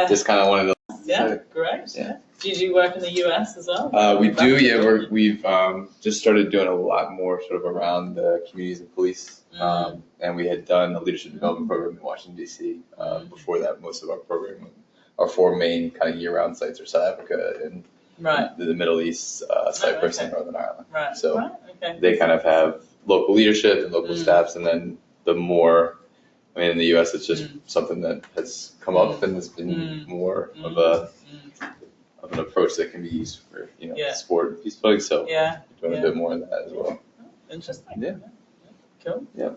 just kind of wanted to. Yeah, great. Yeah. Do you work in the US as well? We do, yeah. We've just started doing a lot more sort of around the communities and police. And we had done a leadership development program in Washington, D.C. Before that, most of our 4 main kind of year-round sites are South Africa and the Middle East, Cyprus, and Northern Ireland. Right. So they kind of have local leadership and local staffs, and then the more, I mean, in the U.S., it's just something that has come up and has been more of an approach that can be used for sport and peace building. So doing a bit more of that as well. Interesting. Yeah. Cool. Yeah.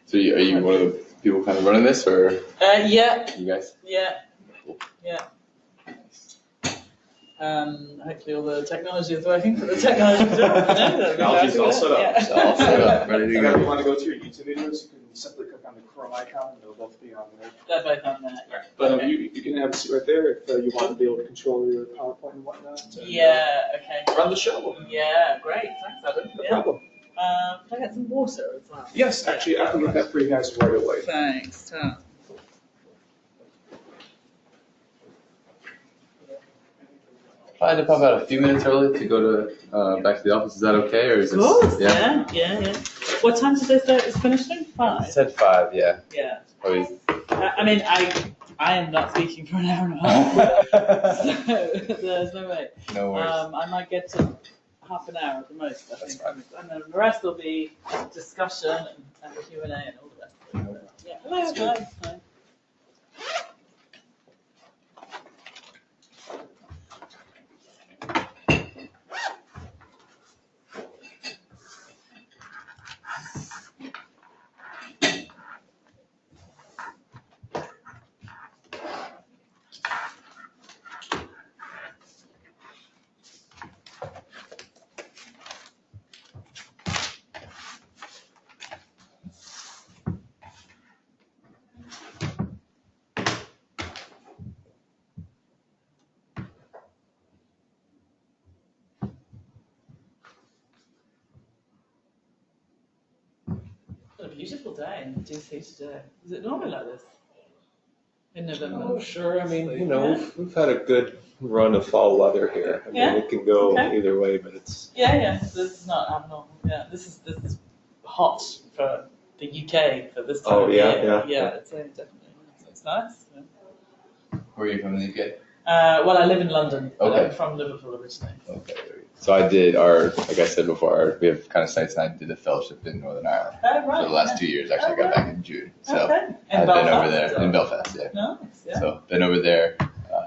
So are you one of the people kind of running this, or? Yeah. You guys? Yeah. Cool. Yeah. Hopefully all the technology is working for the technology. Technology's all set up. Yeah. So all set up, ready to If go. you want to go to your YouTube videos, you can simply click on the Chrome icon, and they'll both be on there. They're both on there. But you can have a seat right there if you want to be able to control your PowerPoint and whatnot. And, Okay. run the show. Yeah, great. Thanks, Adam. No problem. Can I get some water as well? Yes, actually, I can get that for you guys right away. Thanks, Tom. I had to pop out a few minutes early to go to back to the office. Is that okay, or is Of this? course, yeah. What time did they say it was finishing? 5? It said 5, yeah. Yeah. Probably. I mean, I am not speaking for an hour and a half, so there's no way. No worries. I might get to half an hour at the most, I think. And then the rest will be discussion and Q&A and all the rest of it. Yeah, that's fine. What a beautiful day in DC today. Is it normally like this? In November? Oh, sure. I mean, we've had a good run of fall weather here. I mean, it can go either way, but it's. Yeah. This is not abnormal. Yeah, this is hot for the UK for this time of year. Yeah, it's definitely. It's nice. Yeah. Where are you from in the UK? Well, I live in London. But Okay. I'm from Liverpool originally. Okay. So I did like I said before, we have kind of sites, and I did a fellowship in Northern Ireland Oh, right. for the last 2 years. Actually, I got back in June. So Okay. I've been over there in Belfast, yeah. Nice. Yeah. So been over there,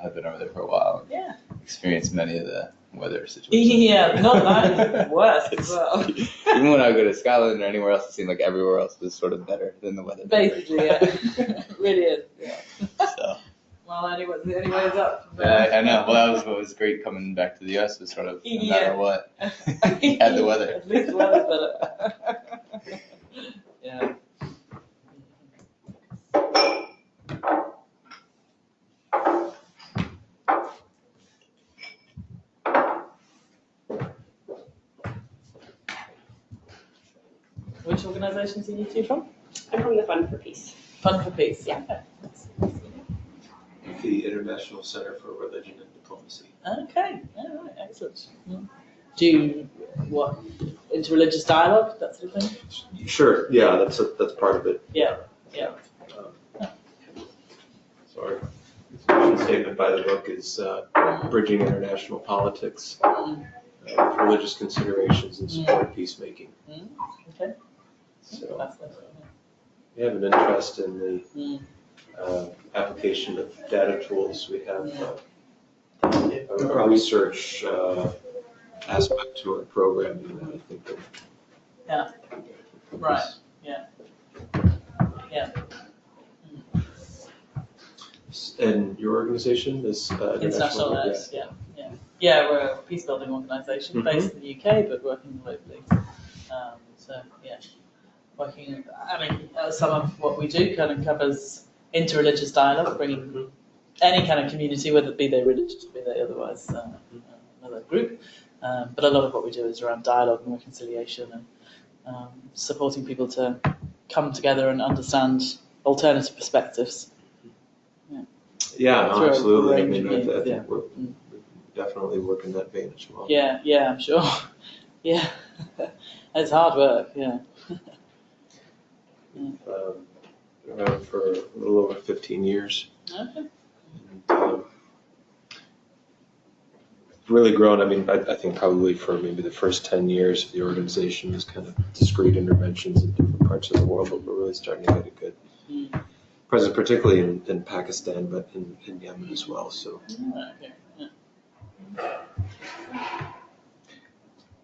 have been over there for a while. Yeah. Experienced many of the weather situations. Yeah, Northern Ireland is worse as well. Even when I go to Scotland or anywhere else, it seemed like everywhere else was sort of better than the weather. Basically, yeah. It really is. Yeah. So. Well, anyway, the only way is up. I know. Well, that was what was great coming back to the US was sort of no matter what, you had the weather. At least the weather's better. Yeah. Which organisations are you two from? I'm from the Fund for Peace. Fund for Peace. Yeah. The International Center for Religion and Diplomacy. Okay. All right. Excellent. Do you interreligious dialogue, that sort of thing? Sure. Yeah, that's part of it. Yeah. So our mission statement by the book is bridging international politics, religious considerations, and support of peacemaking. Okay. So Fascinating. we have an interest in the application of data tools. We have a research aspect to our programming that I think of. Yeah. Right. Yeah. And your organization is International Nurse. Yeah, we're a peacebuilding organisation based in the UK, but working globally. Working. I mean, some of what we do kind of covers interreligious dialogue, bringing any kind of community, whether it be they religious, be they otherwise another group. But a lot of what we do is around dialogue and reconciliation and supporting people to come together and understand alternative perspectives. Yeah. Yeah, no, Through a absolutely. I range mean, of I means, think yeah. we definitely work in that vein as well. Yeah, I'm sure. Yeah, it's hard work. Yeah. Been around for a little over 15 years. Okay. And, really grown. I mean, I think probably for maybe the first 10 years, the organization was kind of discrete interventions in different parts of the world, but we're really starting to get a good presence, particularly in Pakistan, but in Yemen as well. So Okay. Yeah.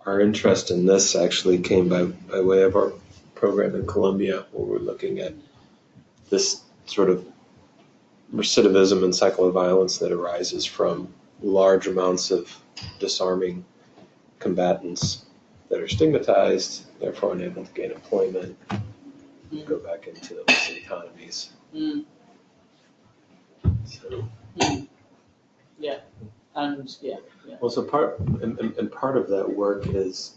our interest in this actually came by way of our program in Colombia, where we're looking at this sort of recidivism and cycle of violence that arises from large amounts of disarming combatants that are stigmatized, therefore unable to gain employment, go back into illicit economies. So, Yeah. And yeah. well, so part of that work is,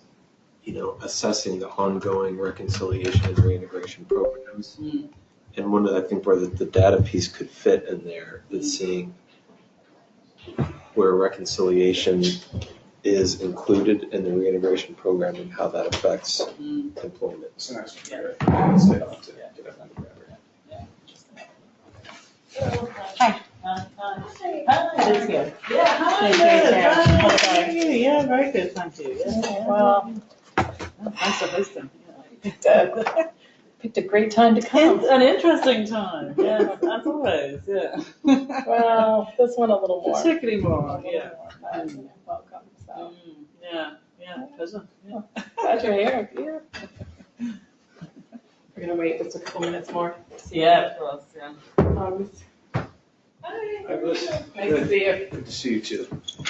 assessing the ongoing reconciliation and reintegration programs. And one of I think where the data piece could fit in there is seeing where reconciliation is included in the reintegration program and how that affects employment. Hi. Hi, it's good. Yeah, hi. Thank you, Yeah, very good, thank you. Yeah. Well, Thanks for hosting. picked a great time to come. It's an interesting time, yes, as always, yeah. Well, this one a little more. Particularly more, A little yeah. more, but, welcome. So Yeah, pleasure. Yeah. glad you're here. We're gonna wait just a couple minutes more. Yeah, of course, yeah. Hi. Nice Nice to see you. Good to see you too.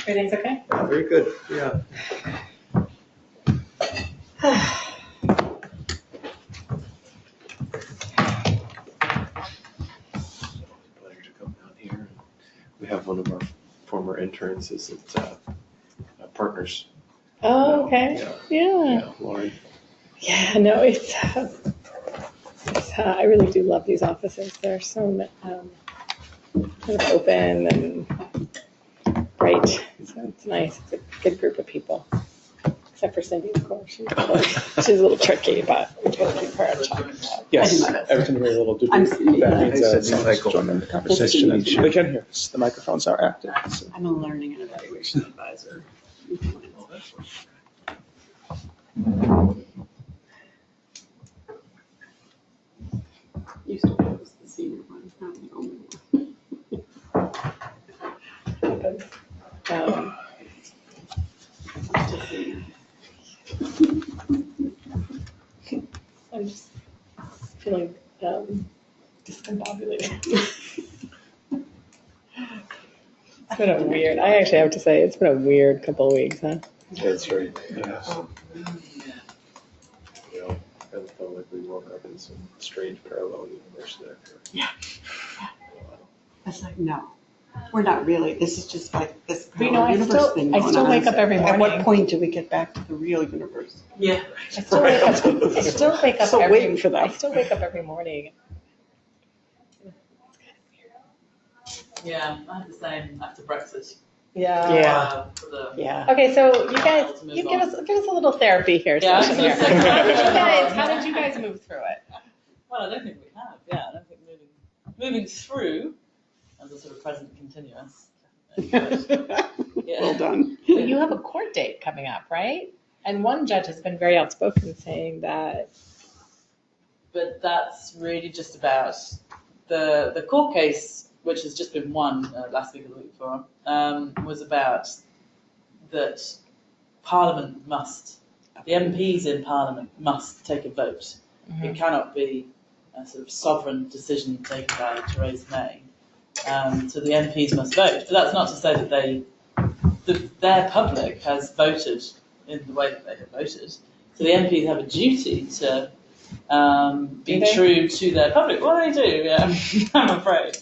Everything's okay? Very good. Yeah. Pleasure to come down here. We have one of our former interns is at Partners. Oh, okay. Yeah. Lauren. Yeah, no, it's I really do love these offices. They're so kind of open and bright. So it's nice. It's a good group of people. Except for Cindy, of course. She's a little tricky, but we try to keep her on track. Yes, everything will be a little I'm different. Cindy. That means Hi, someone Cindy. join in the conversation. And they can hear us. The microphones are active. So. I'm a learning and evaluation advisor. Used to be I was the senior one, now I'm the only one. Just senior. I'm just feeling discombobulated. It's been a weird, I actually have to say, it's been a weird couple of weeks, huh? That's right. Yeah. Kind of felt like we woke up in some strange parallel universe there. Yeah. It's like, no, we're not really. This is just like this But, you know, parallel universe thing I going still on. wake up every At what morning. point do we get back to the real universe? Yeah. I still wake up So every, waiting for that. I still wake up every morning. Yeah, I had the same after Brexit. Yeah. For the, Yeah. Okay, so you guys, To move you on. give us a little therapy here. Yeah, session here. How did you guys move through it? Well, I don't think we have, yeah, I don't think moving through as a sort of present continuous. Yeah. Well done. But you have a court date coming up, right? And one judge has been very outspoken saying that. But that's really just about the court case, which has just been won last week or the week before, was about that Parliament must, the MPs in Parliament must take a vote. It cannot be a sort of sovereign decision taken by Theresa May. So the MPs must vote. But that's not to say that their public has voted in the way that they have voted. So the MPs have a duty to be true to their public. Well, they do, yeah, I'm afraid.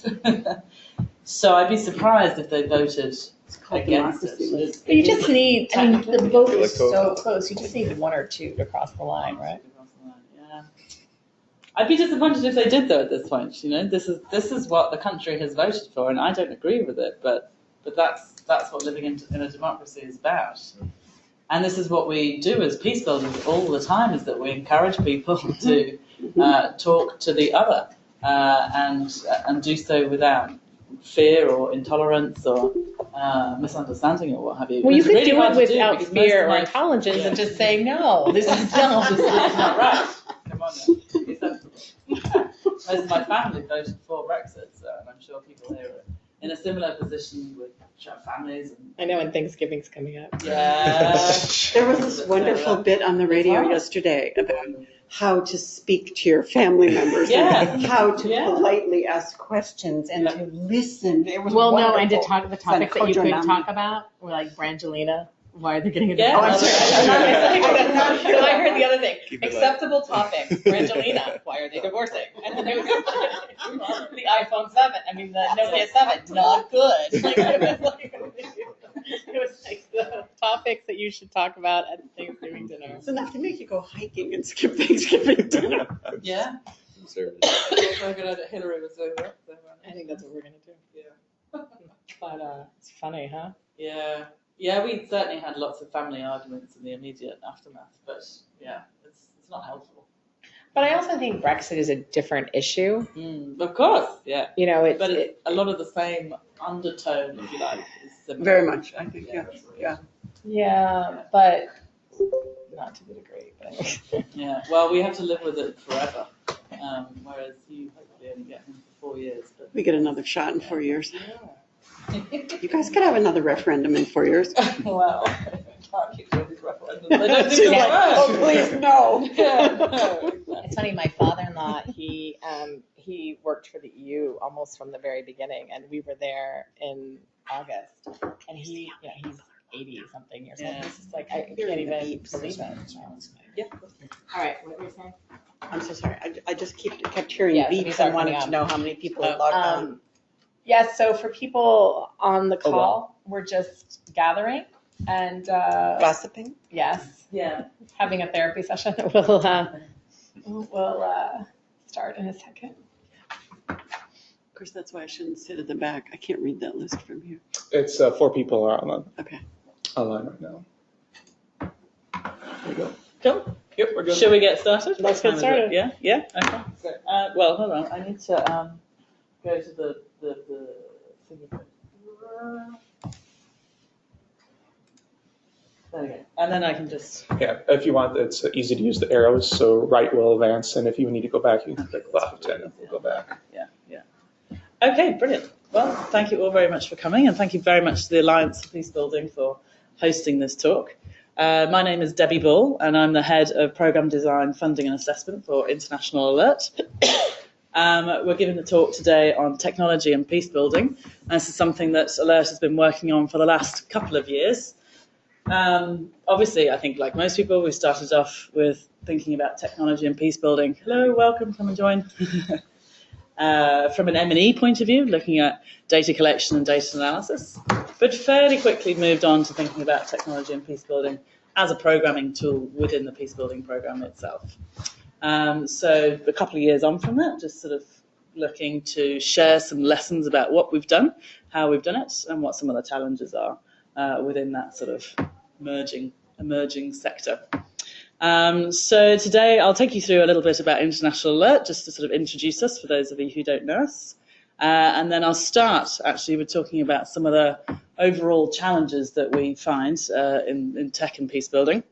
So I'd be surprised if they voted against it. But you just need, I mean, the vote is Feel like so close. You just need one or two to cross the line, right? Yeah. I'd be disappointed if they did though at this point. This is what the country has voted for, and I don't agree with it. But that's what living in a democracy is about. And this is what we do as peace builders all the time: is that we encourage people to talk to the other and do so without fear or intolerance or misunderstanding or what have you. Well, you It's could really do hard it to without because fear or most of intolerance yeah. and just say, no, this is no. This is not right. Come on now. Be sensible. Most of my family voted for Brexit, and I'm sure people here are in a similar position with families. I know when Thanksgiving's coming up. Yeah. There was this wonderful bit on the radio yesterday about how to speak to your family members and how to politely ask questions and to listen. It was Well, wonderful. no, and to talk the topics that you could Kojonami. talk about were like Brangelina. Why are they getting a Yeah. divorce? Oh, I'm sorry. So I heard the other thing. Keep it Acceptable topics. Brangelina. Why are they divorcing? And then there was the iPhone 7. I mean, the Nokia 7. Not good. Like, it was like the topics that you should talk about at Thanksgiving dinner. It's enough to make you go hiking and skip Thanksgiving dinner. Yeah. Conservative. So good that Hillary was doing that. I think that's what we're going to do. Yeah. But it's funny, huh? Yeah. Yeah, we certainly had lots of family arguments in the immediate aftermath, but yeah, it's not helpful. But I also think Brexit is a different issue. Of course, yeah. You know, But it's a lot of the same undertone, if you like, is similar. Very much, I think, yeah. Yeah, but not to the degree. But Yeah, well, we have to live with it forever, whereas you hopefully only get him for 4 years. But We get another shot in 4 years. yeah. You guys could have another referendum in 4 years. Well, can't keep doing these referendums. They don't think they'll work. Oh, please, no. Yeah, no, exactly. it's funny. My father-in-law, he worked for the EU almost from the very beginning, and we were there in August. And he's 80 something years old. Yeah. It's just like I can't even believe it. Yeah. All right, what were you saying? I'm so sorry. I just kept hearing Yeah, so beeps these are and wanted coming to up. know how many people had logged on. Yeah, so for people on the call, well. we're just gathering and Gossiping? yes, Yeah. having a therapy session. We'll start in a second. Of course, that's why I shouldn't sit at the back. I can't read that list from here. It's 4 people are Okay. online right now. There you go. Cool. Yep, we're good. Shall we get started? Let's What get time is it? started. Yeah? Yeah? Okay. Great. Well, hold on. I need to go to the thingy. There we go. And then I can just... Yeah, if you want, it's easy to use the arrows, so right will advance, and if you need to go back, you can click left and we'll go back. Yeah. Okay, brilliant. Well, thank you all very much for coming, and thank you very much to the Alliance for Peacebuilding for hosting this talk. My name is Debbie Bull, and I'm the head of Programme Design, Funding and Assessment for International Alert. We're giving the talk today on technology and peacebuilding, and this is something that Alert has been working on for the last couple of years. Obviously, I think like most people, we started off with thinking about technology and peacebuilding. Hello, welcome, come and join. From an M&E point of view, looking at data collection and data analysis, but fairly quickly moved on to thinking about technology and peacebuilding as a programming tool within the peacebuilding program itself. So a couple of years on from that, just sort of looking to share some lessons about what we've done, how we've done it, and what some of the challenges are within that sort of emerging sector. So today I'll take you through a little bit about International Alert, just to sort of introduce us for those of you who don't know us. And then I'll start actually with talking about some of the overall challenges that we find in tech and peacebuilding.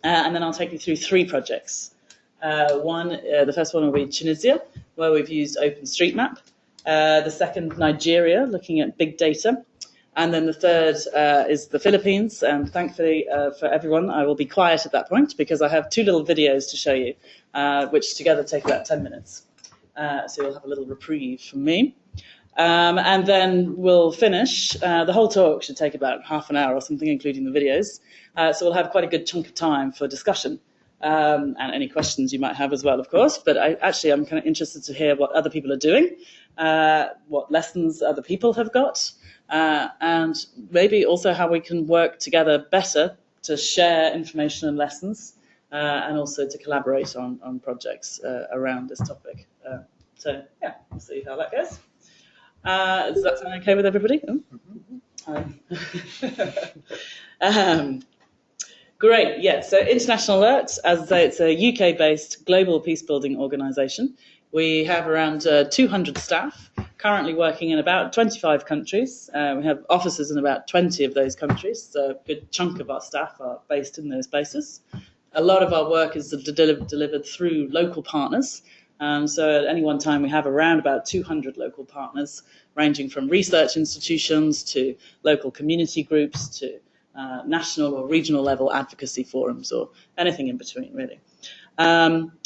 And then I'll take you through 3 projects. The first one will be Tunisia, where we've used Openstreetmap. The second, Nigeria, looking at big data. And then the third is the Philippines. And thankfully for everyone, I will be quiet at that point because I have 2 little videos to show you, which together take about 10 minutes. So you'll have a little reprieve from me. And then we'll finish. The whole talk should take about half an hour or something, including the videos. So we'll have quite a good chunk of time for discussion. And any questions you might have as well, of course. But I'm kind of interested to hear what other people are doing, what lessons other people have got, and maybe also how we can work together better to share information and lessons and also to collaborate on projects around this topic. So yeah, we'll see how that goes. Does that sound okay with everybody? Great, yeah. So International Alert, as I say, it's a UK-based global peacebuilding organisation. We have around 200 staff, currently working in about 25 countries. We have offices in about 20 of those countries, so a good chunk of our staff are based in those places. A lot of our work is delivered through local partners. So at any one time, we have around about 200 local partners, ranging from research institutions to local community groups to national or regional level advocacy forums or anything in between, really.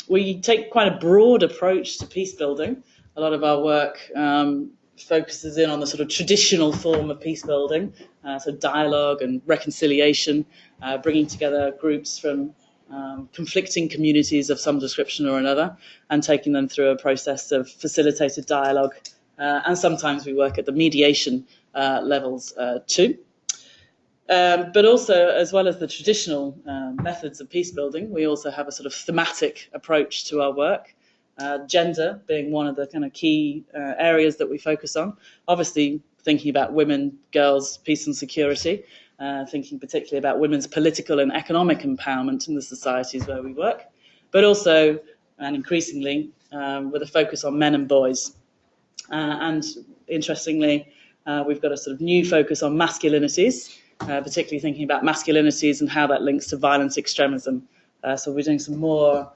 We take quite a broad approach to peace building. A lot of our work focuses in on the sort of traditional form of peace building, so dialogue and reconciliation, bringing together groups from conflicting communities of some description or another and taking them through a process of facilitated dialogue. And sometimes we work at the mediation levels too. But also, as well as the traditional methods of peace building, we also have a sort of thematic approach to our work, gender being one of the kind of key areas that we focus on. Obviously, thinking about women, girls, peace and security, thinking particularly about women's political and economic empowerment in the societies where we work, but also, and increasingly, with a focus on men and boys. And interestingly, we've got a sort of new focus on masculinities, particularly thinking about masculinities and how that links to violent extremism. So we're doing some more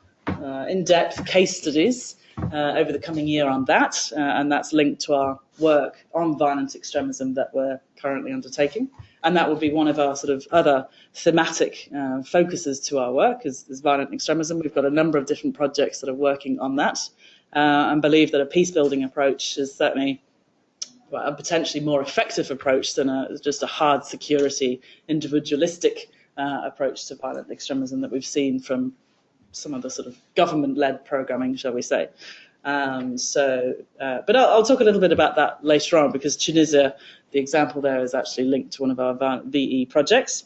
in-depth case studies over the coming year on that, and that's linked to our work on violent extremism that we're currently undertaking. And that will be one of our sort of other thematic focuses to our work is violent extremism. We've got a number of different projects that are working on that, and believe that a peace-building approach is certainly a potentially more effective approach than just a hard security, individualistic approach to violent extremism that we've seen from some of the sort of government-led programming, shall we say. But I'll talk a little bit about that later on, because Tunisia, the example there, is actually linked to one of our VE projects.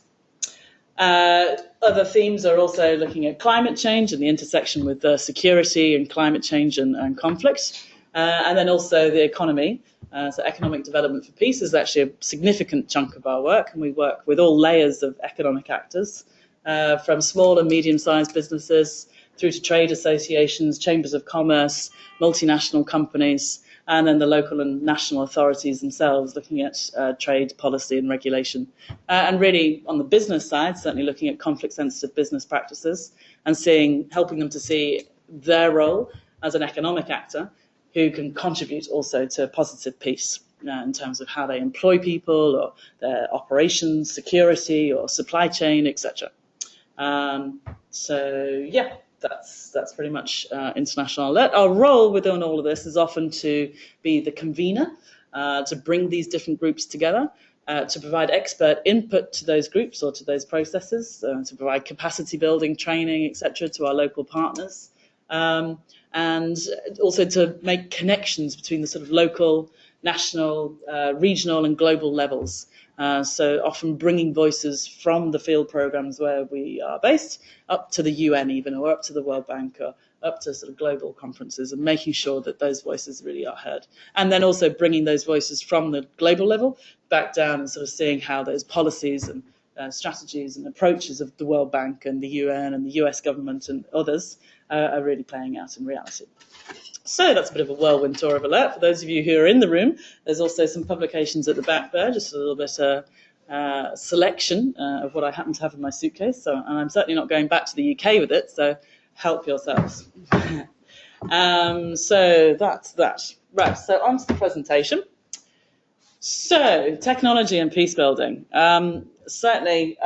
Other themes are also looking at climate change and the intersection with security and climate change and conflict. And then also the economy. So economic development for peace is actually a significant chunk of our work, and we work with all layers of economic actors, from small and medium-sized businesses through to trade associations, chambers of commerce, multinational companies, and then the local and national authorities themselves looking at trade policy and regulation. And really on the business side, certainly looking at conflict-sensitive business practices and helping them to see their role as an economic actor who can contribute also to positive peace in terms of how they employ people or their operations, security or supply chain, etc. So yeah, that's pretty much International Alert. Our role within all of this is often to be the convener, to bring these different groups together, to provide expert input to those groups or to those processes, to provide capacity building, training, etc. to our local partners. And also to make connections between the sort of local, national, regional and global levels. So often bringing voices from the field programs where we are based up to the UN even, or up to the World Bank, or up to sort of global conferences, and making sure that those voices really are heard. And then also bringing those voices from the global level back down and sort of seeing how those policies and strategies and approaches of the World Bank and the UN and the US government and others are really playing out in reality. So that's a bit of a whirlwind tour of Alert. For those of you who are in the room, there's also some publications at the back there, just a little bit selection of what I happen to have in my suitcase. So, and I'm certainly not going back to the UK with it, so help yourselves. So that's that. Right, so on to the presentation. So, technology and peace building. Certainly,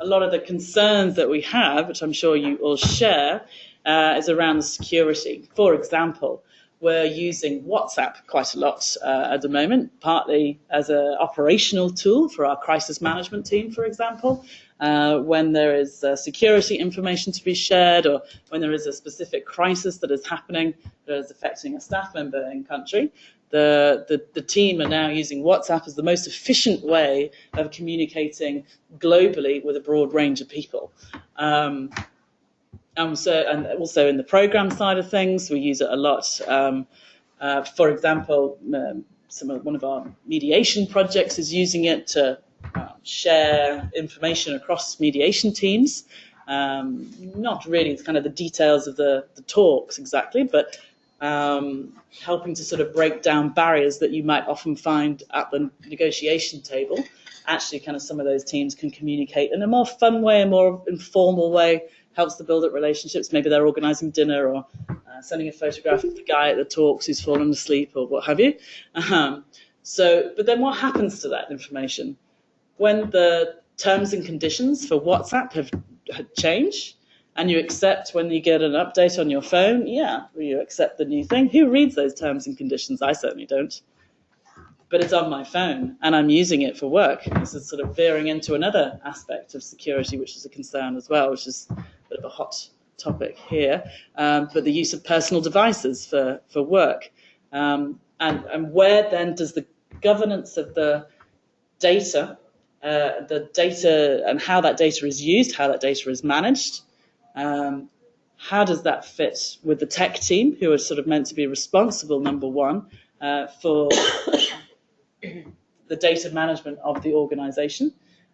a lot of the concerns that we have, which I'm sure you all share, is around the security. For example, we're using WhatsApp quite a lot at the moment, partly as an operational tool for our crisis management team, for example, when there is security information to be shared, or when there is a specific crisis that is happening that is affecting a staff member in country. The team are now using WhatsApp as the most efficient way of communicating globally with a broad range of people. And also in the program side of things, we use it a lot. For example, one of our mediation projects is using it to share information across mediation teams. Not really, it's kind of the details of the talks exactly, but helping to sort of break down barriers that you might often find at the negotiation table. Actually, kind of some of those teams can communicate in a more fun way, a more informal way, helps to build up relationships. Maybe they're organising dinner or sending a photograph of the guy at the talks who's fallen asleep or what have you. But then what happens to that information? When the terms and conditions for WhatsApp have changed, and you accept when you get an update on your phone, you accept the new thing. Who reads those terms and conditions? I certainly don't. But it's on my phone, and I'm using it for work. This is sort of veering into another aspect of security, which is a concern as well, which is a bit of a hot topic here. But the use of personal devices for work. And where then does the governance of the data and how that data is used, how that data is managed, how does that fit with the tech team, who are sort of meant to be responsible, number one, for the data management of the organization?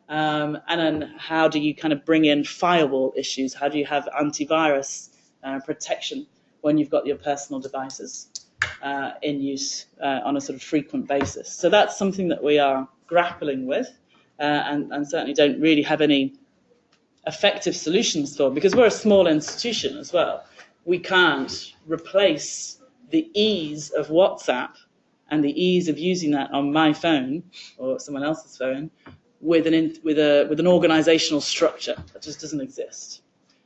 And then how do you kind of bring in firewall issues? How do you have antivirus protection when you've got your personal devices in use on a sort of frequent basis? So that's something that we are grappling with and certainly don't really have any effective solutions for, because we're a small institution as well. We can't replace the ease of WhatsApp and the ease of using that on my phone or someone else's phone with an organizational structure that just doesn't exist.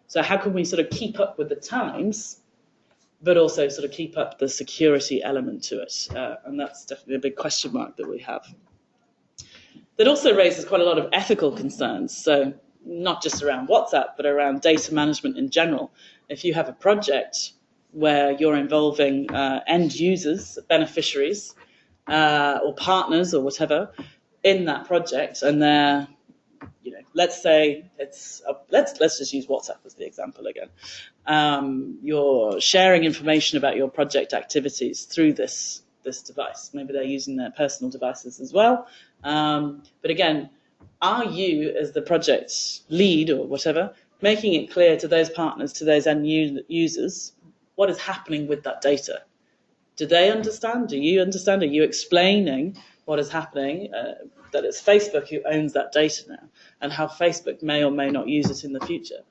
So how can we sort of keep up with the times, but also sort of keep up the security element to it? And that's definitely a big question mark that we have. That also raises quite a lot of ethical concerns. So not just around WhatsApp, but around data management in general. If you have a project where you're involving end users, beneficiaries, or partners or whatever in that project, and they're, let's say let's just use WhatsApp as the example again. You're sharing information about your project activities through this device. Maybe they're using their personal devices as well. But again, are you, as the project lead or whatever, making it clear to those partners, to those end users, what is happening with that data? Do they understand? Do you understand? Are you explaining what is happening, that it's Facebook who owns that data now, and how Facebook may or may not use it in the future?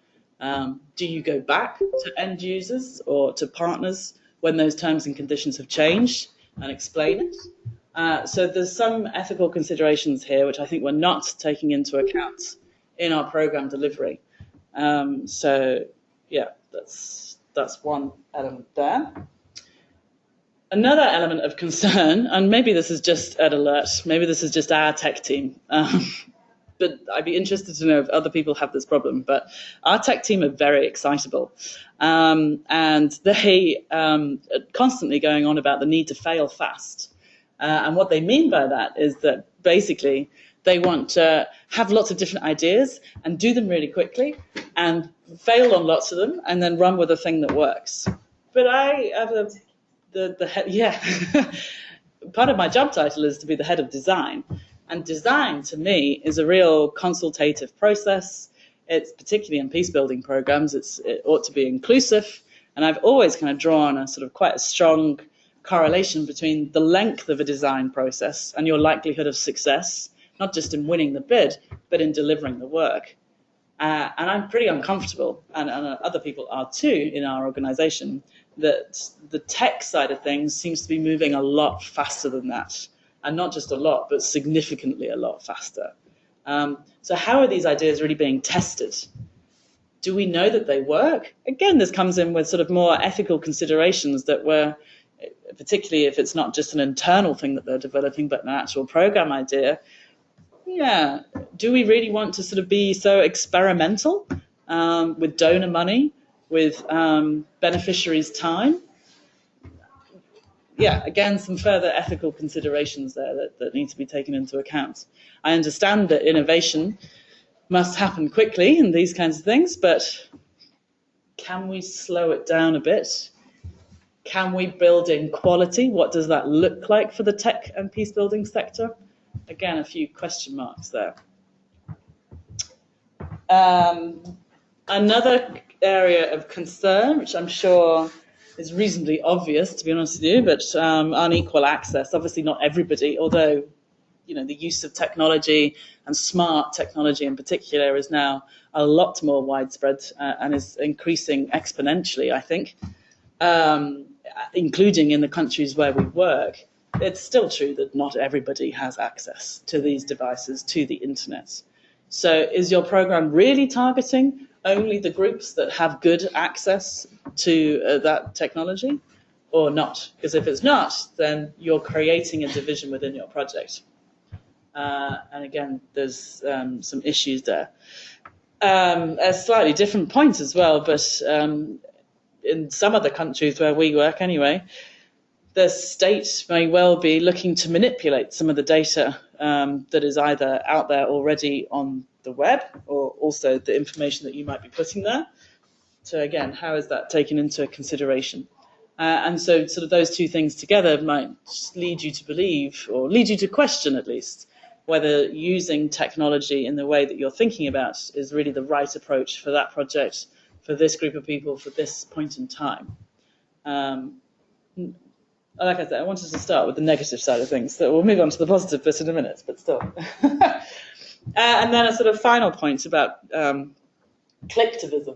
Do you go back to end users or to partners when those terms and conditions have changed and explain it? So there's some ethical considerations here which I think we're not taking into account in our program delivery. So yeah, that's one element there. Another element of concern, and maybe this is just at Alert, maybe this is just our tech team, but I'd be interested to know if other people have this problem. But our tech team are very excitable, and they are constantly going on about the need to fail fast. And what they mean by that is that basically they want to have lots of different ideas and do them really quickly and fail on lots of them and then run with a thing that works. But I have the head, part of my job title is to be the head of design. And design, to me, is a real consultative process. It's particularly in peacebuilding programs, it ought to be inclusive. And I've always kind of drawn a sort of quite a strong correlation between the length of a design process and your likelihood of success, not just in winning the bid, but in delivering the work. And I'm pretty uncomfortable, and other people are too in our organization, that the tech side of things seems to be moving a lot faster than that. And not just a lot, but significantly a lot faster. So how are these ideas really being tested? Do we know that they work? Again, this comes in with sort of more ethical considerations that we're, particularly if it's not just an internal thing that they're developing, but an actual program idea. Yeah, do we really want to sort of be so experimental with donor money, with beneficiaries' time? Yeah, again, some further ethical considerations there that need to be taken into account. I understand that innovation must happen quickly and these kinds of things, but can we slow it down a bit? Can we build in quality? What does that look like for the tech and peace building sector? Again, a few question marks there. Another area of concern, which I'm sure is reasonably obvious, to be honest with you, but unequal access. Obviously not everybody, although the use of technology and smart technology in particular is now a lot more widespread and is increasing exponentially, I think, including in the countries where we work. It's still true that not everybody has access to these devices, to the internet. So is your program really targeting only the groups that have good access to that technology or not? Because if it's not, then you're creating a division within your project. And again, there's some issues there. A slightly different point as well, but in some of the countries where we work anyway, the state may well be looking to manipulate some of the data that is either out there already on the web or also the information that you might be putting there. So again, how is that taken into consideration? And so sort of those two things together might lead you to believe, or lead you to question at least, whether using technology in the way that you're thinking about is really the right approach for that project, for this group of people, for this point in time. Like I said, I wanted to start with the negative side of things, so we'll move on to the positive bit in a minute, but still. And then a sort of final point about clicktivism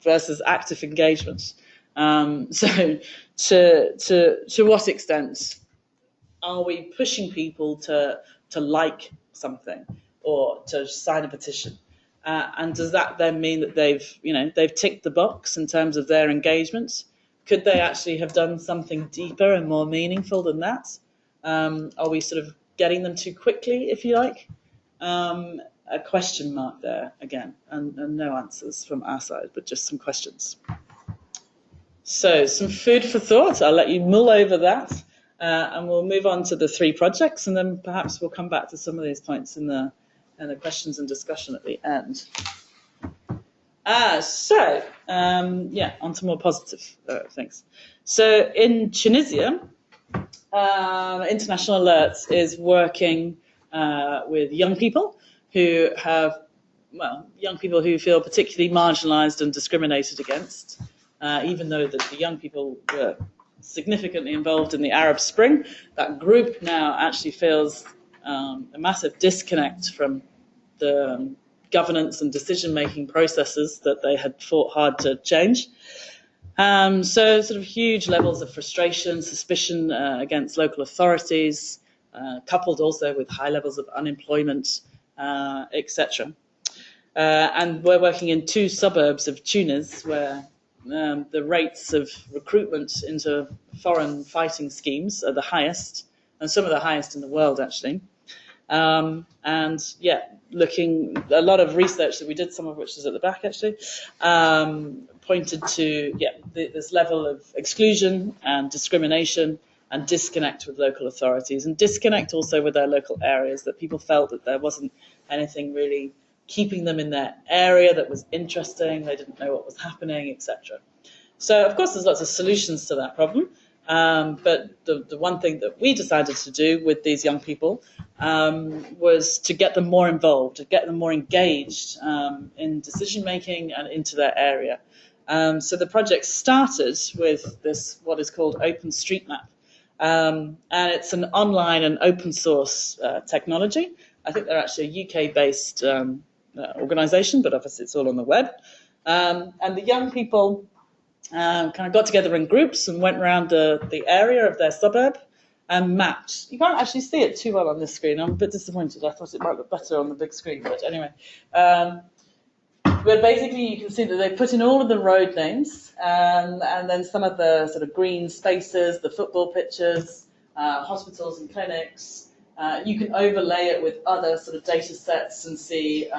versus active engagement. So to what extent are we pushing people to like something or to sign a petition? And does that then mean that they've ticked the box in terms of their engagement? Could they actually have done something deeper and more meaningful than that? Are we sort of getting them too quickly, if you like? A question mark there again, and no answers from our side, but just some questions. So some food for thought. I'll let you mull over that, and we'll move on to the 3 projects, and then perhaps we'll come back to some of these points in the questions and discussion at the end. On to more positive things. So in Tunisia, International Alerts is working with young people who feel particularly marginalised and discriminated against, even though that the young people were significantly involved in the Arab Spring. That group now actually feels a massive disconnect from the governance and decision-making processes that they had fought hard to change. So sort of huge levels of frustration, suspicion against local authorities, coupled also with high levels of unemployment, etc. And we're working in 2 suburbs of Tunis where the rates of recruitment into foreign fighting schemes are the highest, and some of the highest in the world, actually. Looking, a lot of research that we did, some of which is at the back actually, pointed to this level of exclusion and discrimination and disconnect with local authorities, and disconnect also with their local areas, that people felt that there wasn't anything really keeping them in their area that was interesting, they didn't know what was happening, etc. So of course there's lots of solutions to that problem. But the one thing that we decided to do with these young people was to get them more involved, to get them more engaged in decision-making and into their area. So the project started with this, what is called Openstreetmap. And it's an online and open source technology. I think they're actually a UK-based organisation, but obviously it's all on the web. And the young people kind of got together in groups and went around the area of their suburb and mapped. You can't actually see it too well on this screen. I'm a bit disappointed. I thought it might look better on the big screen, but anyway. But basically you can see that they put in all of the road names and then some of the sort of green spaces, the football pitches, hospitals and clinics. You can overlay it with other sort of data sets and see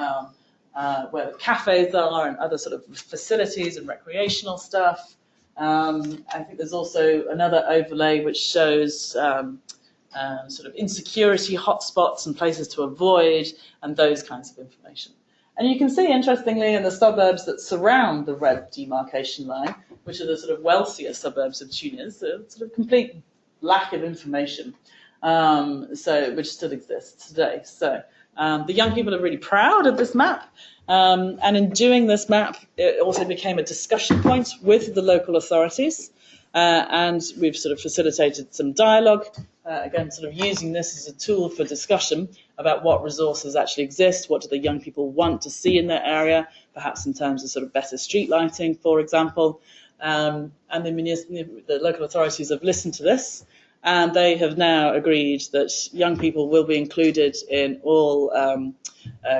where the cafes are and other sort of facilities and recreational stuff. I think there's also another overlay which shows sort of insecurity hotspots and places to avoid and those kinds of information. And you can see, interestingly, in the suburbs that surround the red demarcation line, which are the sort of wealthier suburbs of Tunis, a sort of complete lack of information, which still exists today. So the young people are really proud of this map. And in doing this map, it also became a discussion point with the local authorities. And we've sort of facilitated some dialogue, again, sort of using this as a tool for discussion about what resources actually exist, what do the young people want to see in their area, perhaps in terms of sort of better street lighting, for example. And the local authorities have listened to this, and they have now agreed that young people will be included in all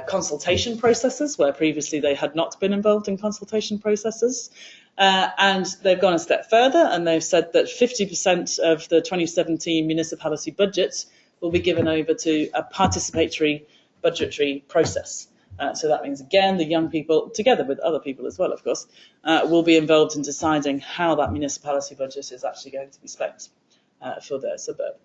consultation processes, where previously they had not been involved in consultation processes. And they've gone a step further, and they've said that 50% of the 2017 municipality budget will be given over to a participatory budgetary process. So that means, again, the young people, together with other people as well, of course, will be involved in deciding how that municipality budget is actually going to be spent for their suburb.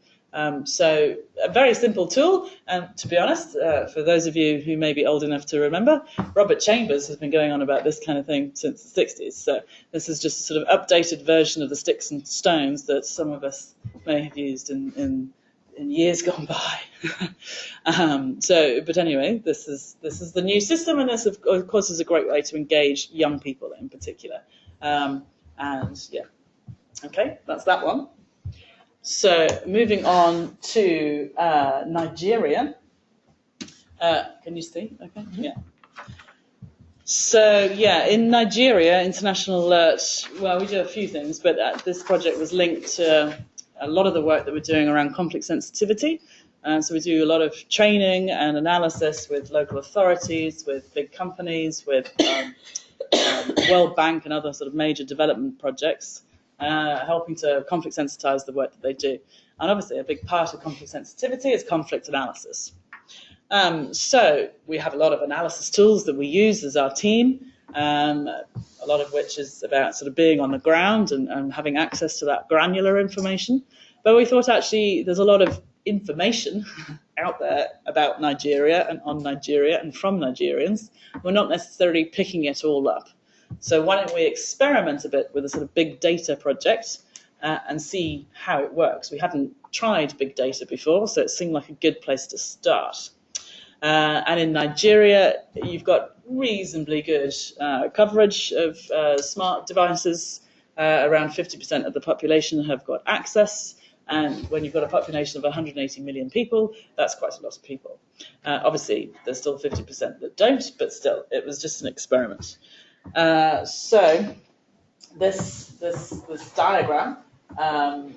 So a very simple tool, and to be honest, for those of you who may be old enough to remember, Robert Chambers has been going on about this kind of thing since the 60s. So this is just a sort of updated version of the sticks and stones that some of us may have used in years gone by. But anyway, this is the new system, and this of course is a great way to engage young people in particular. And yeah, okay, that's that one. So moving on to Nigeria. Can you see? Okay, yeah. So yeah, in Nigeria, International Alert, well, we do a few things, but this project was linked to a lot of the work that we're doing around conflict sensitivity. So we do a lot of training and analysis with local authorities, with big companies, with World Bank and other sort of major development projects. Helping to conflict sensitize the work that they do. And obviously a big part of conflict sensitivity is conflict analysis. So we have a lot of analysis tools that we use as our team, a lot of which is about sort of being on the ground and having access to that granular information. But we thought actually there's a lot of information out there about Nigeria and on Nigeria and from Nigerians. We're not necessarily picking it all up. So why don't we experiment a bit with a sort of big data project and see how it works. We hadn't tried big data before, so it seemed like a good place to start. And in Nigeria, you've got reasonably good coverage of smart devices. Around 50% of the population have got access. And when you've got a population of 180 million people, that's quite a lot of people. Obviously, there's still 50% that don't, but still, it was just an experiment. So this diagram,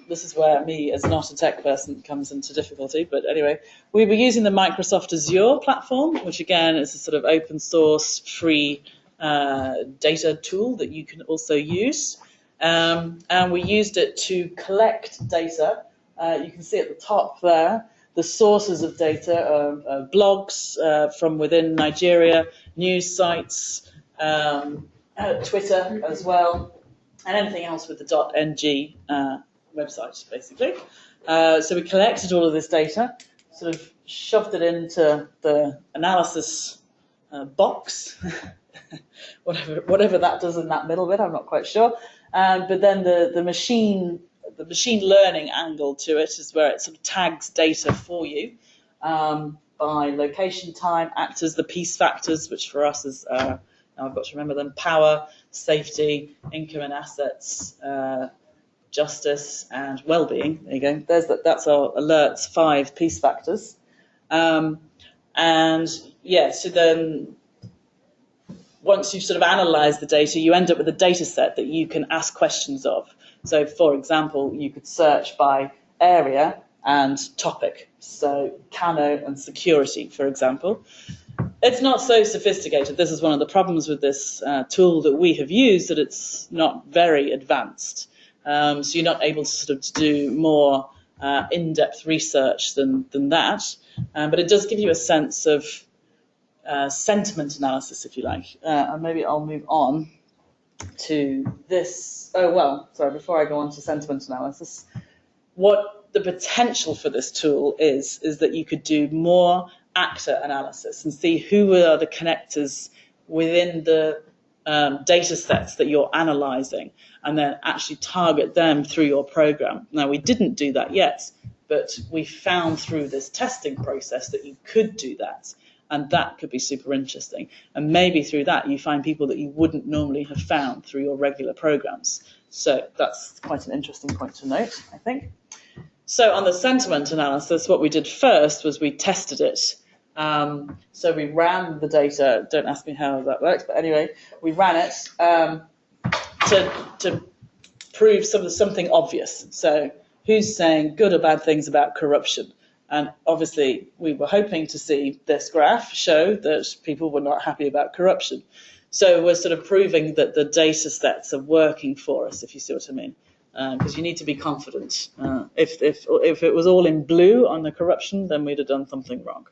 this is where me as not a tech person comes into difficulty, but anyway, we were using the Microsoft Azure platform, which again is a sort of open source free data tool that you can also use, and we used it to collect data. You can see at the top there the sources of data, blogs from within Nigeria, news sites, Twitter as well, and anything else with the .ng website, basically. So we collected all of this data, sort of shoved it into the analysis box, whatever that does in that middle bit, I'm not quite sure. But then the machine learning angle to it is where it sort of tags data for you by location, time, act as the peace factors, which for us is I've got to remember them: power, safety, income and assets, justice, and well-being. There you go. That's our alerts 5 peace factors. And yeah, so then once you've sort of analysed the data, you end up with a data set that you can ask questions of. So, for example, you could search by area and topic. So, Kano and security, for example. It's not so sophisticated. This is one of the problems with this tool that we have used, that it's not very advanced. So you're not able to sort of do more in-depth research than that. But it does give you a sense of sentiment analysis, if you like. And maybe I'll move on to this. Oh, well, sorry, before I go on to sentiment analysis, what the potential for this tool is that you could do more actor analysis and see who are the connectors within the data sets that you're analyzing, and then actually target them through your program. Now, we didn't do that yet, but we found through this testing process that you could do that, and that could be super interesting. And maybe through that you find people that you wouldn't normally have found through your regular programs. So that's quite an interesting point to note, I think. So on the sentiment analysis, what we did first was we tested it. So we ran the data. Don't ask me how that works, but anyway, we ran it to prove something obvious. So who's saying good or bad things about corruption? And obviously, we were hoping to see this graph show that people were not happy about corruption. So we're sort of proving that the data sets are working for us, if you see what I mean. Because you need to be confident. If it was all in blue on the corruption, then we'd have done something wrong.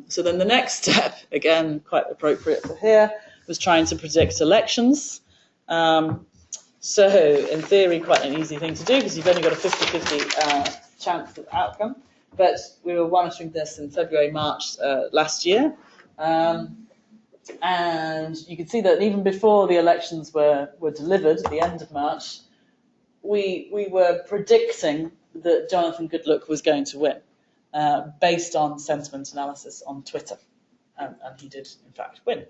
So then the next step, again, quite appropriate for here, was trying to predict elections. So in theory, quite an easy thing to do because you've only got a 50-50 chance of outcome. But we were monitoring this in February, March last year. And you can see that even before the elections were delivered at the end of March, we were predicting that Jonathan Goodluck was going to win based on sentiment analysis on Twitter. And he did, in fact, win.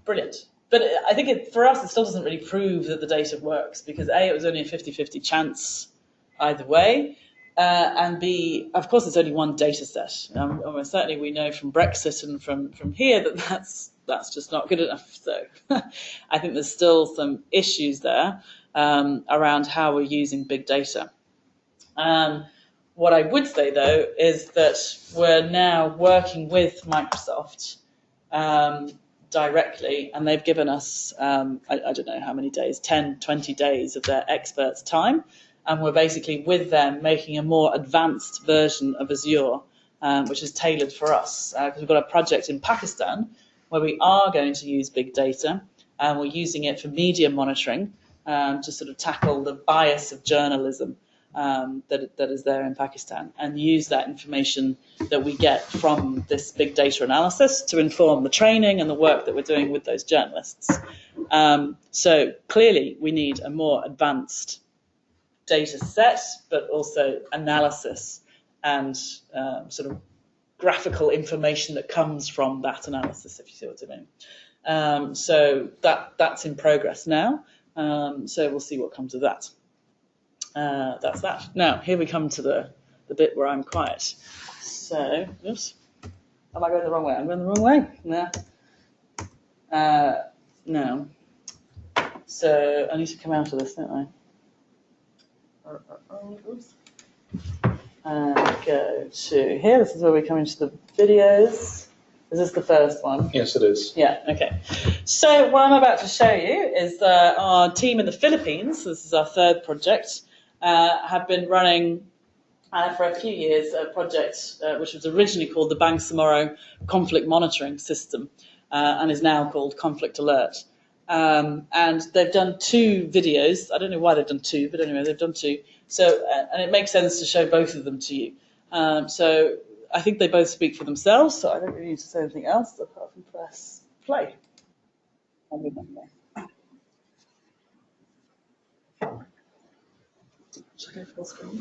Brilliant. But I think for us, it still doesn't really prove that the data works because A, it was only a 50-50 chance either way. And B, of course, it's only one data set. Almost certainly we know from Brexit and from here that that's just not good enough. So I think there's still some issues there around how we're using big data. What I would say, though, is that we're now working with Microsoft directly, and they've given us, I don't know how many days, 10, 20 days of their experts' time. And we're basically with them making a more advanced version of Azure, which is tailored for us. Because we've got a project in Pakistan where we are going to use big data, and we're using it for media monitoring to sort of tackle the bias of journalism that is there in Pakistan, and use that information that we get from this big data analysis to inform the training and the work that we're doing with those journalists. So clearly we need a more advanced data set, but also analysis and sort of graphical information that comes from that analysis, if you see what I mean. So that's in progress now. So we'll see what comes of that. That's that. Now, here we come to the bit where I'm quiet. So, oops. Am I going the wrong way? I'm going the wrong way? No. So I need to come out of this, don't I? Oops. And go to here. This is where we come into the videos. Is this the first one? Yes, it is. Yeah, okay. So what I'm about to show you is our team in the Philippines, this is our third project, have been running for a few years a project which was originally called the Bangsamoro Conflict Monitoring System and is now called Conflict Alert. And they've done 2 videos. I don't know why they've done 2, but anyway, they've done 2. So, and it makes sense to show both of them to you. So I think they both speak for themselves, so I don't really need to say anything else apart from press play. I'll move on there. Should I go full screen?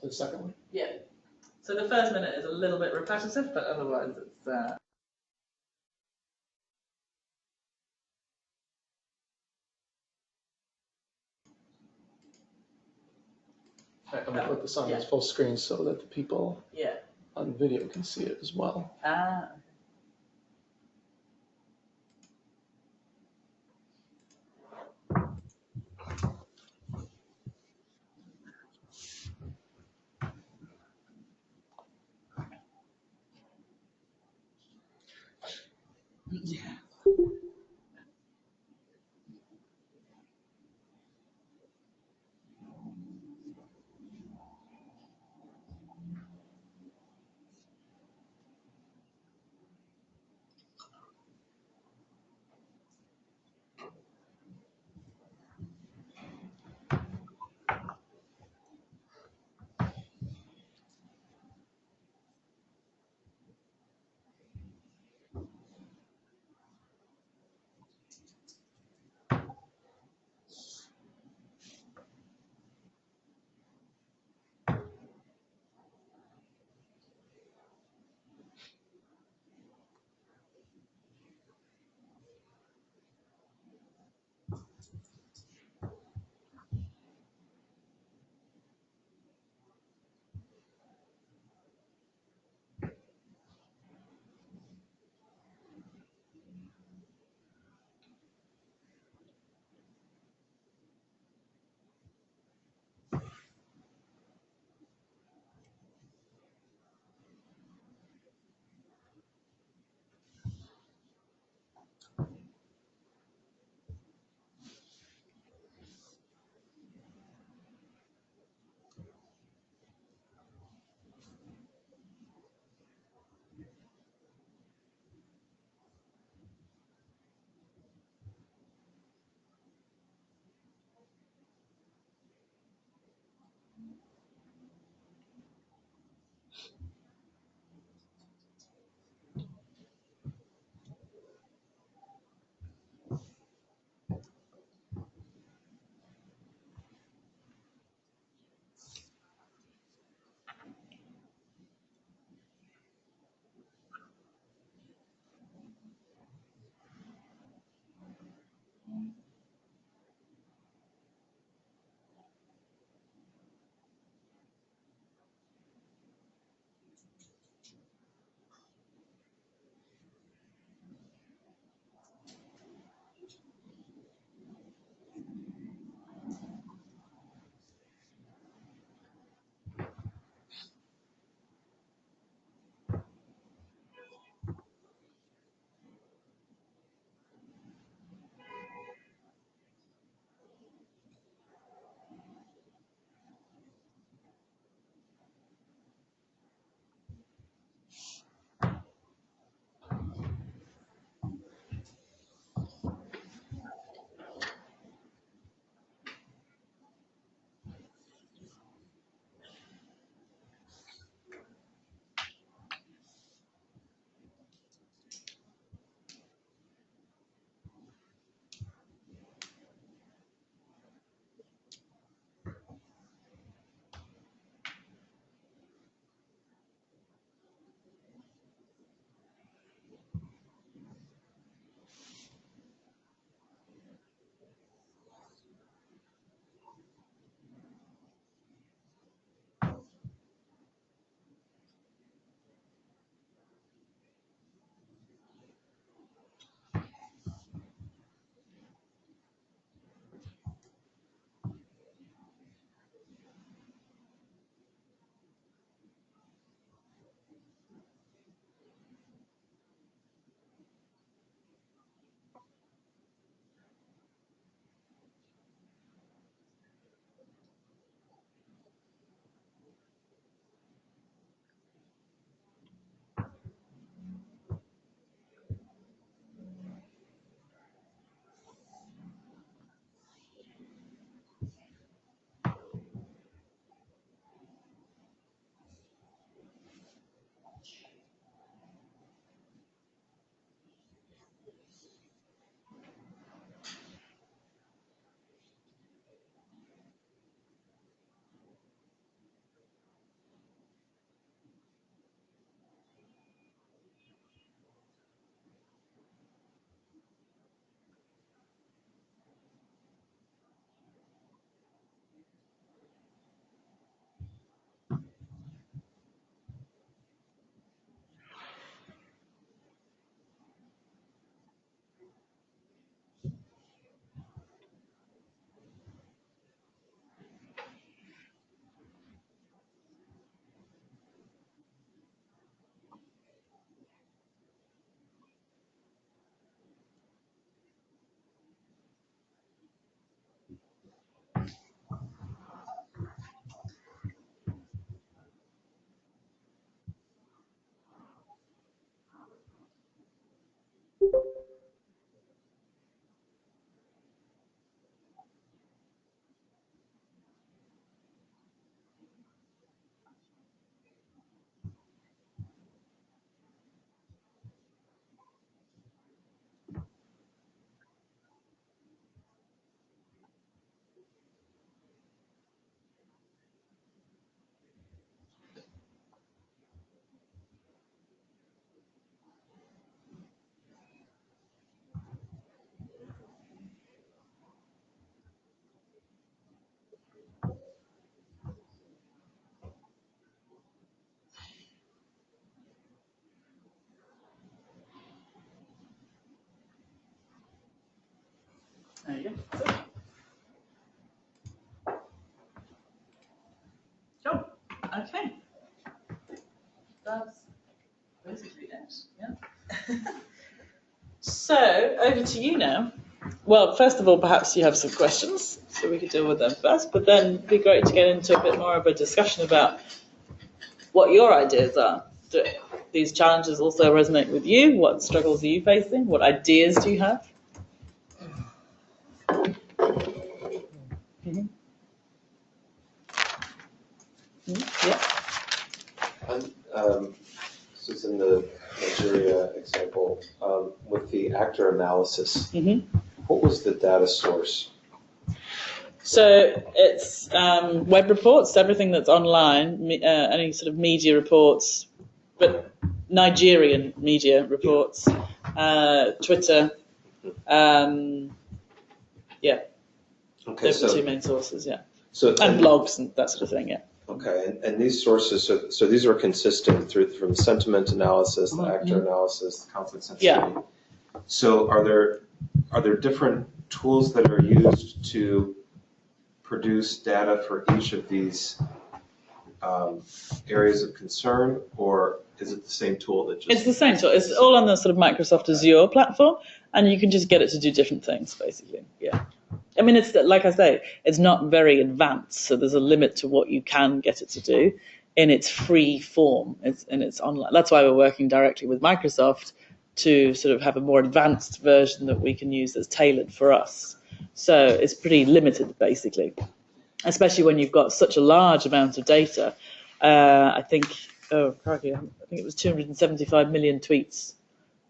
The second one. Yeah. So the first minute is a little bit repetitive, but otherwise it's. I'm gonna put this on as full screen so that the people Yeah. on video can see it as well. Ah. Yeah. There you go. Cool. Okay. That's basically it. Yeah. So over to you now. Well, first of all, perhaps you have some questions, so we could deal with them first. But then it'd be great to get into a bit more of a discussion about what your ideas are. Do these challenges also resonate with you? What struggles are you facing? What ideas do you have? Mm-hmm. Mm-hmm. Yeah. This is in the Nigeria example, with the actor analysis. Mm-hmm. What was the data source? So it's web reports, everything that's online, any sort of media reports, but Nigerian media reports, Twitter, yeah. Okay, Those are the two main sources, yeah. So and blogs and that sort of thing, yeah. Okay, and these sources, so these are consistent from sentiment analysis, the actor analysis, the conflict sensitivity. Yeah. So are there different tools that are used to produce data for each of these areas of concern, or is it the same tool that just... It's the same tool. It's all on the sort of Microsoft Azure platform, and you can just get it to do different things, basically, yeah. I mean, it's like I say, it's not very advanced, so there's a limit to what you can get it to do in its free form. It's online. That's why we're working directly with Microsoft to sort of have a more advanced version that we can use that's tailored for us. So it's pretty limited, basically, especially when you've got such a large amount of data. I think it was 275 million tweets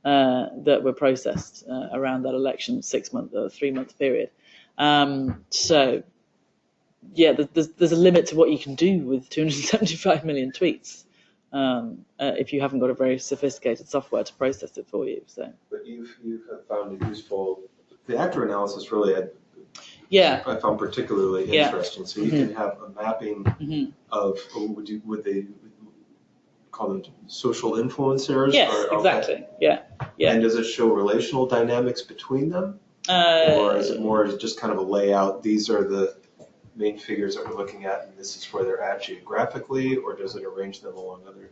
that were processed around that election 3-month period. So, yeah, there's a limit to what you can do with 275 million tweets if you haven't got a very sophisticated software to process it for you. So, but you've found it useful. The actor analysis really I found particularly interesting. So you can have a mapping of would they call them social influencers? Yes, exactly. Yeah. And does it show relational dynamics between them? Or is it more just kind of a layout? These are the main figures that we're looking at, and this is where they're at geographically, or does it arrange them along other?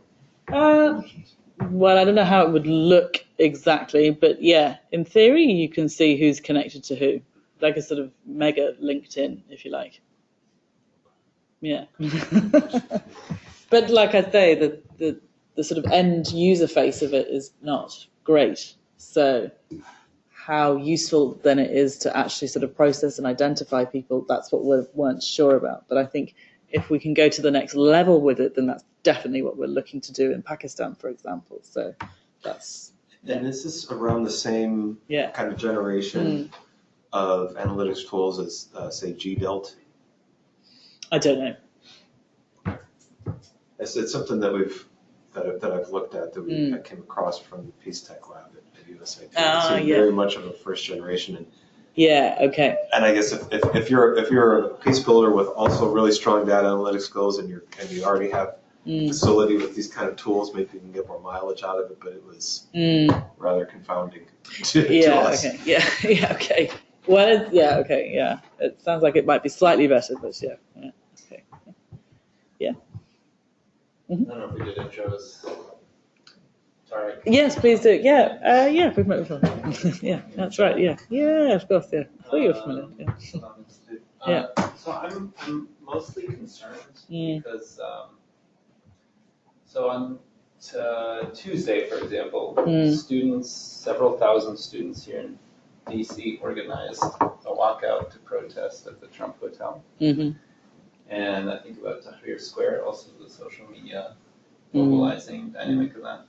Well, I don't know how it would look exactly, but yeah, in theory, you can see who's connected to who, like a sort of mega LinkedIn, if you like. Yeah. But like I say, the sort of end user face of it is not great. So how useful then it is to actually sort of process and identify people, that's what we weren't sure about. But I think if we can go to the next level with it, then that's definitely what we're looking to do in Pakistan, for example. So that's... And is this around the same kind of generation of analytics tools as, say, GDELT? I don't know. It's something that I've looked at that I came across from the Peace Tech Lab at USA. It's very much of a first generation. And, okay. And I guess if you're a peace builder with also really strong data analytics skills and you already have facility with these kind of tools, maybe you can get more mileage out of it. But it was rather confounding to us. Okay. Okay. Well, okay. It sounds like it might be slightly better, but okay. Yeah. Mm-hmm. I don't know if we did intros. Sorry. Yes, please do. Yeah, we've met before. Yeah, that's right. Yeah, of course. Yeah, I thought you were familiar. Yeah. So I'm mostly concerned because so on Tuesday, for example, several thousand students here in DC organized a walkout to protest at the Trump Hotel. Mm-hmm. And I think about Tahrir Square, also the social media mobilizing dynamic of that.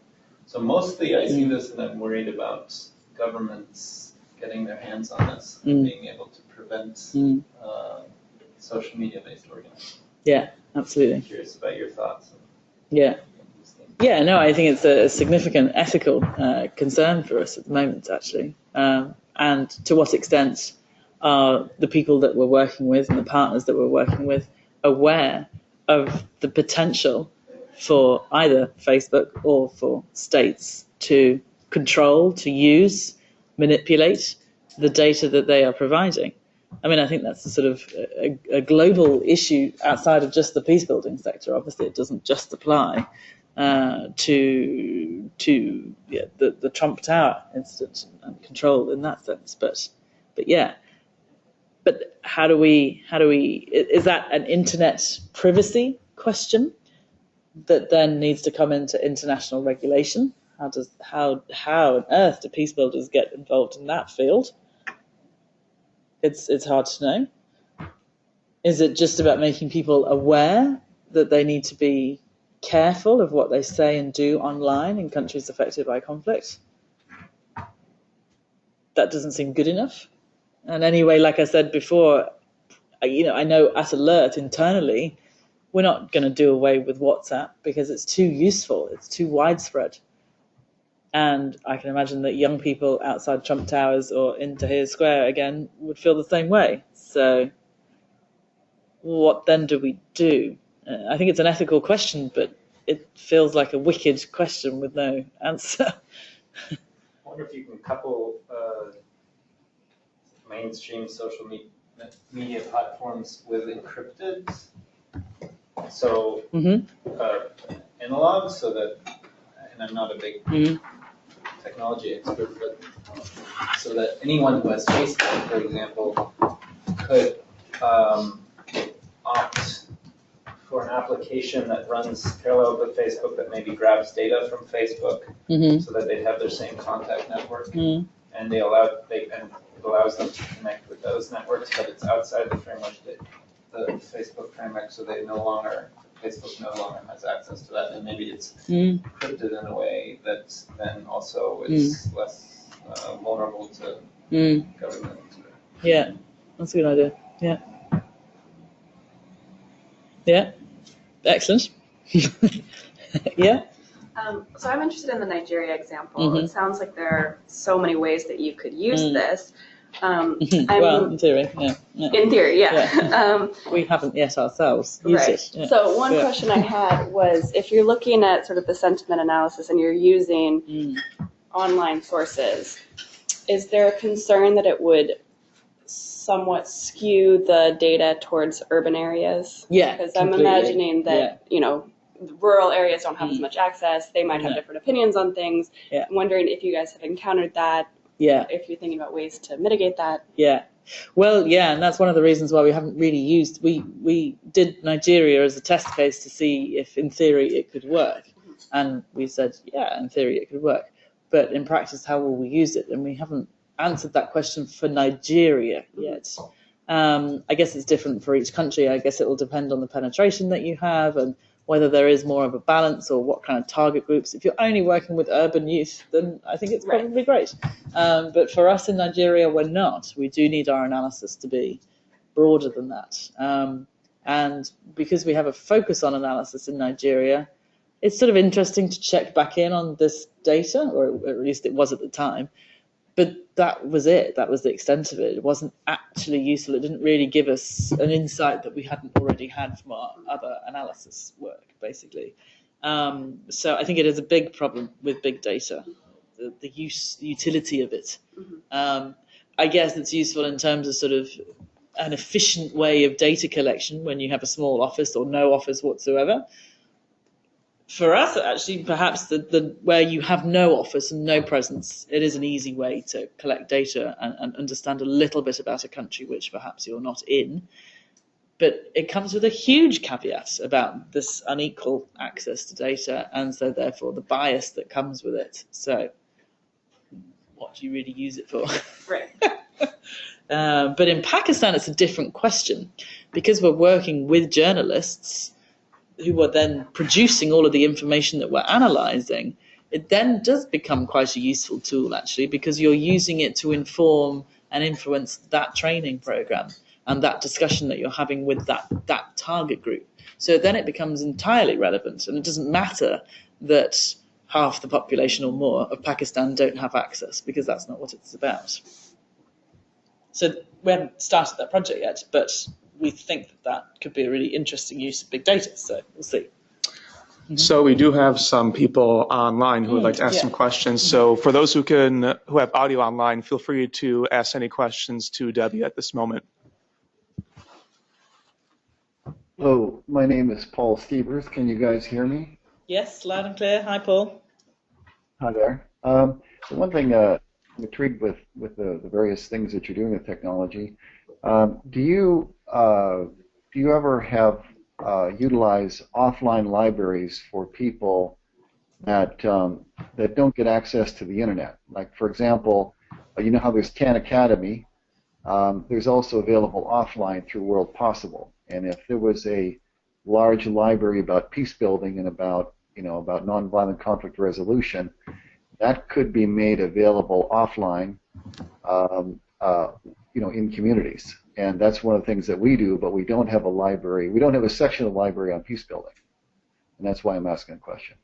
So mostly I see this and I'm worried about governments getting their hands on this and being able to prevent social media-based organizing. Yeah, absolutely. I'm curious about your thoughts. Yeah, no, I think it's a significant ethical concern for us at the moment, actually. And to what extent are the people that we're working with and the partners that we're working with aware of the potential for either Facebook or for states to control, to use, manipulate, the data that they are providing. I mean, I think that's a sort of a global issue outside of just the peacebuilding sector. Obviously, it doesn't just apply to the Trump Tower incident and control in that sense. But how do we? Is that an internet privacy question that then needs to come into international regulation? How on earth do peacebuilders get involved in that field? It's hard to know. Is it just about making people aware that they need to be careful of what they say and do online in countries affected by conflict? That doesn't seem good enough. And anyway, like I said before, I know at Alert internally, we're not going to do away with WhatsApp because it's too useful, it's too widespread. And I can imagine that young people outside Trump Towers or in Tahrir Square again would feel the same way. So what then do we do? I think it's an ethical question, but it feels like a wicked question with no answer. I wonder if you can couple mainstream social media platforms with encrypted, so analog, so that, and I'm not a big technology expert, but so that anyone who has Facebook, for example, could opt for an application that runs parallel to Facebook that maybe grabs data from Facebook, so that they have their same contact network, and and it allows them to connect with those networks, but it's outside the framework, the Facebook framework, so Facebook no longer has access to that, and maybe it's encrypted in a way that then also is less vulnerable to government. Yeah, that's a good idea. Yeah, excellent. Yeah. So I'm interested in the Nigeria example. It sounds like there are so many ways that you could use this. Well, in theory, yeah. In theory, yeah. We haven't yet ourselves used it. Yeah. So one question I had was, if you're looking at sort of the sentiment analysis and you're using online sources, is there a concern that it would somewhat skew the data towards urban areas? Yeah, because I'm imagining that, rural areas don't have as much access. They might have different opinions on things. Yeah. I'm wondering if you guys have encountered that. Yeah. If you're thinking about ways to mitigate that. Yeah. Well, yeah, and that's one of the reasons why we haven't really used. We did Nigeria as a test case to see if, in theory, it could work, and we said, yeah, in theory, it could work, but in practice, how will we use it? And we haven't answered that question for Nigeria yet. I guess it's different for each country. I guess it will depend on the penetration that you have and whether there is more of a balance or what kind of target groups. If you're only working with urban youth, then I think it's probably great. But for us in Nigeria, we're not. We do need our analysis to be broader than that. And because we have a focus on analysis in Nigeria, it's sort of interesting to check back in on this data, or at least it was at the time. But that was it. That was the extent of it. It wasn't actually useful. It didn't really give us an insight that we hadn't already had from our other analysis work, basically. So I think it is a big problem with big data, the utility of it. I guess it's useful in terms of sort of an efficient way of data collection when you have a small office or no office whatsoever. For us, actually, perhaps the where you have no office and no presence, it is an easy way to collect data and understand a little bit about a country which perhaps you're not in. But it comes with a huge caveat about this unequal access to data, and so therefore the bias that comes with it. So what do you really use it for? Right. But in Pakistan, it's a different question, because we're working with journalists who are then producing all of the information that we're analysing. It then does become quite a useful tool, actually, because you're using it to inform and influence that training program and that discussion that you're having with that target group. So then it becomes entirely relevant, and it doesn't matter that half the population or more of Pakistan don't have access, because that's not what it's about. So we haven't started that project yet, but we think that could be a really interesting use of big data, so we'll see. So we do have some people online who would like to ask some questions. So for those who have audio online, feel free to ask any questions to Debbie at this moment. Hello, my name is Paul Stevers. Can you guys hear me? Yes, loud and clear. Hi, Paul. Hi there. The one thing I'm intrigued with the various things that you're doing with technology. Do you ever have utilize offline libraries for people that don't get access to the internet? Like, for example, you know how there's Khan Academy. There's also available offline through World Possible. And if there was a large library about peace building and about nonviolent conflict resolution, that could be made available offline, in communities. And that's one of the things that we do, but we don't have a library. We don't have a section of the library on peace building. And that's why I'm asking a question.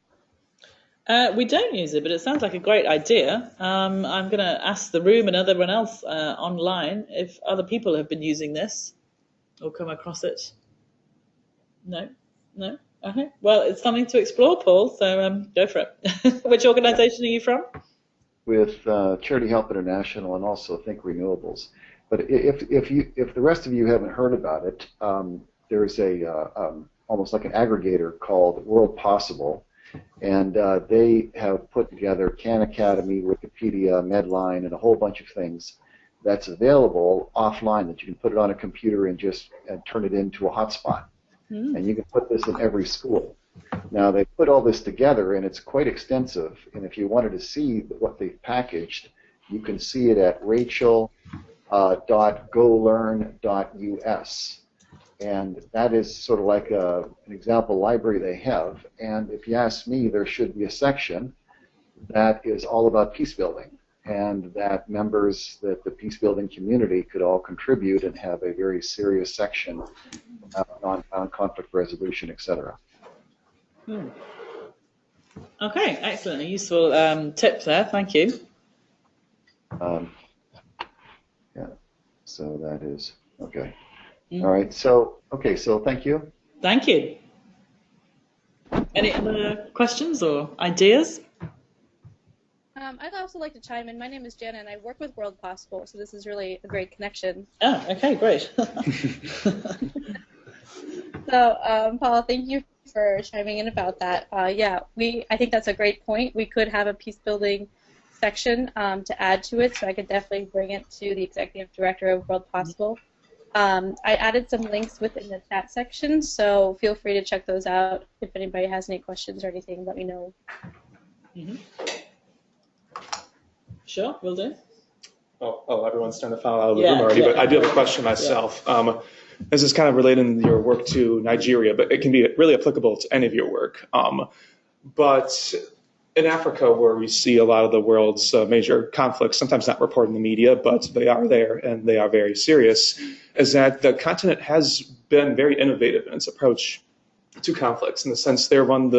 We don't use it, but it sounds like a great idea. I'm going to ask the room and everyone else online if other people have been using this or come across it. No? Okay. Well, it's something to explore, Paul, so go for it. Which organisation are you from? With Charity Help International and also Think Renewables. But if the rest of you haven't heard about it, there's almost like an aggregator called World Possible, and they have put together Khan Academy, Wikipedia, Medline, and a whole bunch of things that's available offline that you can put it on a computer and just turn it into a hotspot. And you can put this in every school. Now, they put all this together, and it's quite extensive, and if you wanted to see what they've packaged, you can see it at rachel.golearn.us. And that is sort of like an example library they have. And if you ask me, there should be a section that is all about peace building, and that members that the peace building community could all contribute and have a very serious section on conflict resolution, etc. Okay, excellent. A useful tip there. Thank you. Yeah, so that is okay. All right, so thank you. Thank you. Any other questions or ideas? I'd also like to chime in. My name is Jenna, and I work with World Possible, so this is really a great connection. Oh, okay, great. So, Paul, thank you for chiming in about that. I think that's a great point. We could have a peace building section to add to it, so I could definitely bring it to the executive director of World Possible. I added some links within the chat section, so feel free to check those out. If anybody has any questions or anything, let me know. Sure, will do. Oh, everyone's starting to file out of the room already, but I do have a question myself. This is kind of related in your work to Nigeria, but it can be really applicable to any of your work. But in Africa, where we see a lot of the world's major conflicts, sometimes not reported in the media, but they are there and they are very serious, is that the continent has been very innovative in its approach to conflicts, in the sense they're in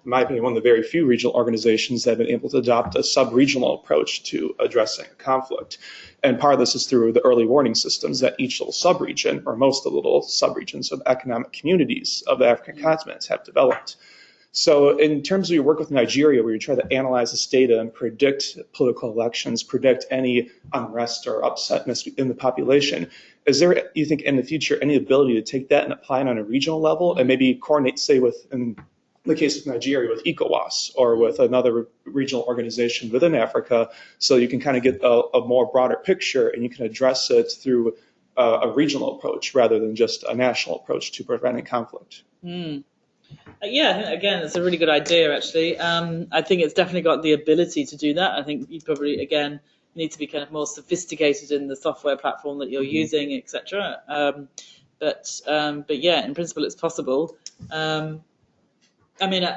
my opinion, one of the very few regional organizations that have been able to adopt a sub-regional approach to addressing a conflict. And part of this is through the early warning systems that each little sub-region, or most of the little sub-regions of economic communities of the African continent have developed. So in terms of your work with Nigeria, where you try to analyze this data and predict political elections, predict any unrest or upsetness in the population, is there, you think, in the future, any ability to take that and apply it on a regional level and maybe coordinate, say, with, in the case of Nigeria, with ECOWAS or with another regional organization within Africa, so you can kind of get a more broader picture and you can address it through a regional approach rather than just a national approach to preventing conflict? Yeah, again, it's a really good idea, actually. I think it's definitely got the ability to do that. I think you probably, again, need to be kind of more sophisticated in the software platform that you're using, etc. But yeah, in principle, it's possible. I mean,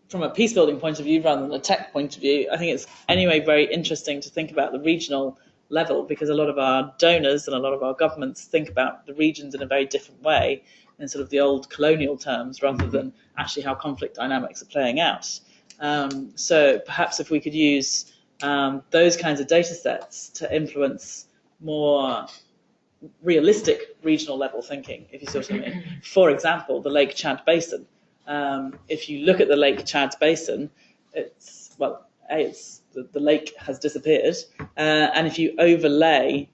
from a peace building point of view rather than a tech point of view, I think it's anyway very interesting to think about the regional level, because a lot of our donors and a lot of our governments think about the regions in a very different way, in sort of the old colonial terms, rather than actually how conflict dynamics are playing out. So perhaps if we could use those kinds of data sets to influence more realistic regional level thinking, if you see what I mean. For example, the Lake Chad Basin. if you look at the Lake Chad Basin, the lake has disappeared, and if you overlay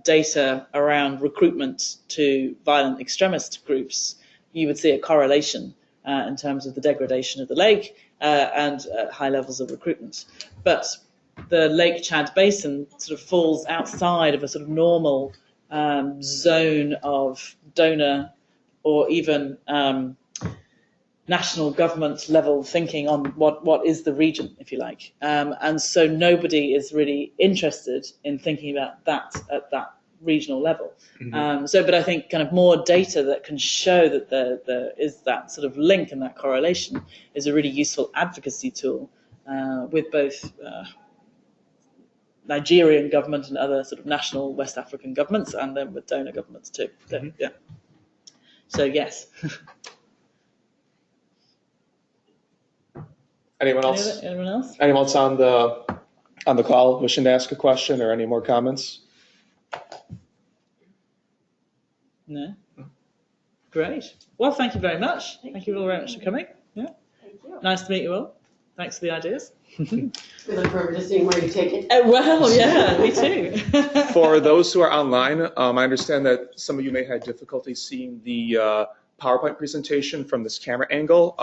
data around recruitment to violent extremist groups, you would see a correlation in terms of the degradation of the lake and high levels of recruitment. But the Lake Chad Basin sort of falls outside of a sort of normal zone of donor or even national government level thinking on what is the region, if you like. And so nobody is really interested in thinking about that at that regional level. Mm-hmm. But I think kind of more data that can show that there is that sort of link and that correlation is a really useful advocacy tool with both Nigerian government and other sort of national West African governments, and then with donor governments too. So, mm-hmm. Yeah. So yes. Anyone else? Anyone else? Anyone else on the call wishing to ask a question or any more comments? No. Great. Well, thank you very much. Thank you all very much for coming. Yeah. Thank you. Nice to meet you all. Thanks for the ideas. We look forward to seeing where you take it. Well, yeah, me too. For those who are online, I understand that some of you may have difficulty seeing the PowerPoint presentation from this camera angle.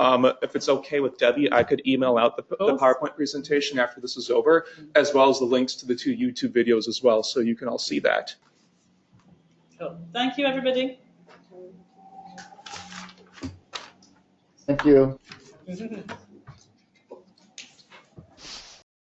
If it's okay with Debbie, I could email out the PowerPoint presentation after this is over, as well as the links to the 2 YouTube videos as well, so you can all see that. Cool. Thank you, everybody. Thank you.